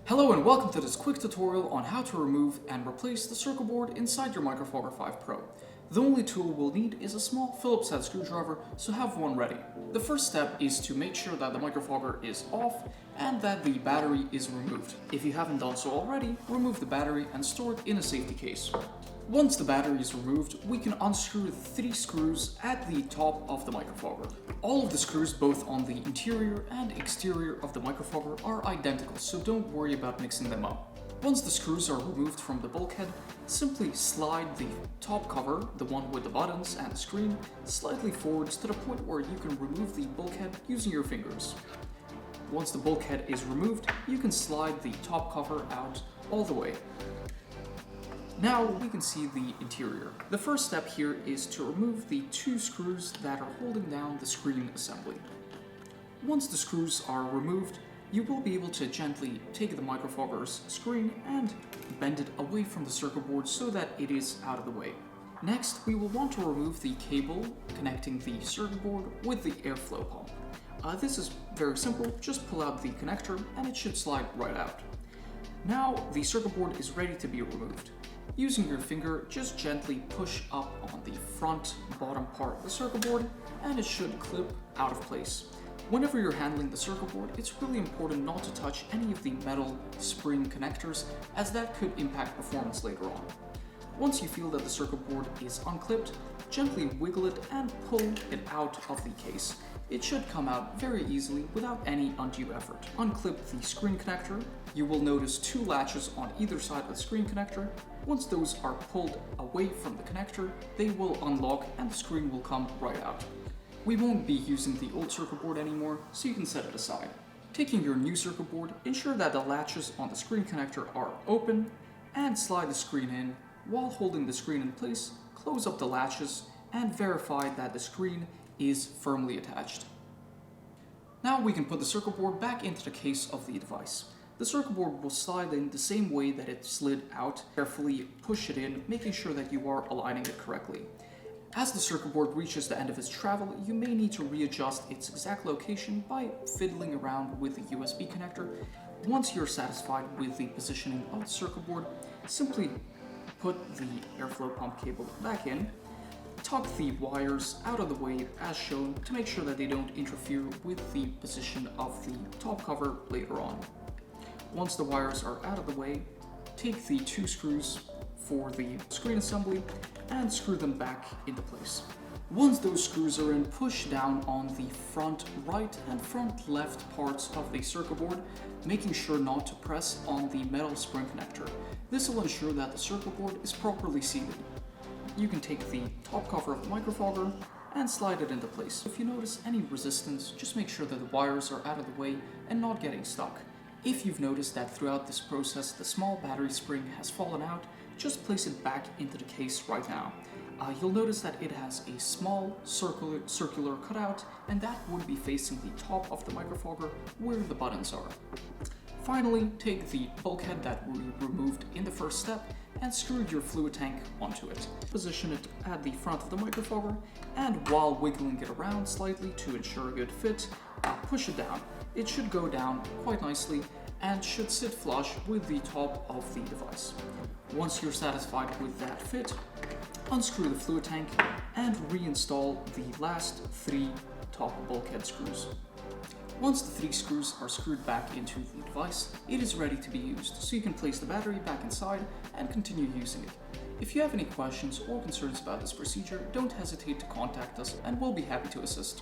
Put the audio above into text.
Hello and welcome to this quick tutorial on how to remove and replace the circuit board inside your MicroFogger 5 Pro. The only tool we'll need is a small Phillips head screwdriver, so have one ready. The first step is to make sure that the MicroFogger is off and that the battery is removed. If you haven't done so already, remove the battery and store it in a safety case. Once the battery is removed, we can unscrew the 3 screws at the top of the MicroFogger. All of the screws, both on the interior and exterior of the MicroFogger, are identical, so don't worry about mixing them up. Once the screws are removed from the bulkhead, simply slide the top cover, the one with the buttons and the screen, slightly forwards to the point where you can remove the bulkhead using your fingers. Once the bulkhead is removed, you can slide the top cover out all the way. Now we can see the interior. The first step here is to remove the 2 screws that are holding down the screen assembly. Once the screws are removed, you will be able to gently take the MicroFogger's screen and bend it away from the circuit board so that it is out of the way. Next, we will want to remove the cable connecting the circuit board with the airflow pump. This is very simple, just pull out the connector and it should slide right out. Now the circuit board is ready to be removed. Using your finger, just gently push up on the front bottom part of the circuit board and it should clip out of place. Whenever you're handling the circuit board, it's really important not to touch any of the metal spring connectors, as that could impact performance later on. Once you feel that the circuit board is unclipped, gently wiggle it and pull it out of the case. It should come out very easily without any undue effort. Unclip the screen connector. You will notice 2 latches on either side of the screen connector. Once those are pulled away from the connector, they will unlock and the screen will come right out. We won't be using the old circuit board anymore, so you can set it aside. Taking your new circuit board, ensure that the latches on the screen connector are open and slide the screen in. While holding the screen in place, close up the latches and verify that the screen is firmly attached. Now we can put the circuit board back into the case of the device. The circuit board will slide in the same way that it slid out. Carefully push it in, making sure that you are aligning it correctly. As the circuit board reaches the end of its travel, you may need to readjust its exact location by fiddling around with the USB connector. Once you're satisfied with the positioning of the circuit board, simply put the airflow pump cable back in. Tuck the wires out of the way as shown to make sure that they don't interfere with the position of the top cover later on. Once the wires are out of the way, take the 2 screws for the screen assembly and screw them back into place. Once those screws are in, push down on the front right and front left parts of the circuit board, making sure not to press on the metal spring connector. This will ensure that the circuit board is properly seated. You can take the top cover of the MicroFogger and slide it into place. If you notice any resistance, just make sure that the wires are out of the way and not getting stuck. If you've noticed that throughout this process the small battery spring has fallen out, just place it back into the case right now. You'll notice that it has a small circular cutout, and that would be facing the top of the MicroFogger where the buttons are. Finally, take the bulkhead that we removed in the first step and screw your fluid tank onto it. Position it at the front of the MicroFogger, and while wiggling it around slightly to ensure a good fit, push it down. It should go down quite nicely and should sit flush with the top of the device. Once you're satisfied with that fit, unscrew the fluid tank and reinstall the last 3 top bulkhead screws. Once the 3 screws are screwed back into the device, it is ready to be used, so you can place the battery back inside and continue using it. If you have any questions or concerns about this procedure, don't hesitate to contact us and we'll be happy to assist.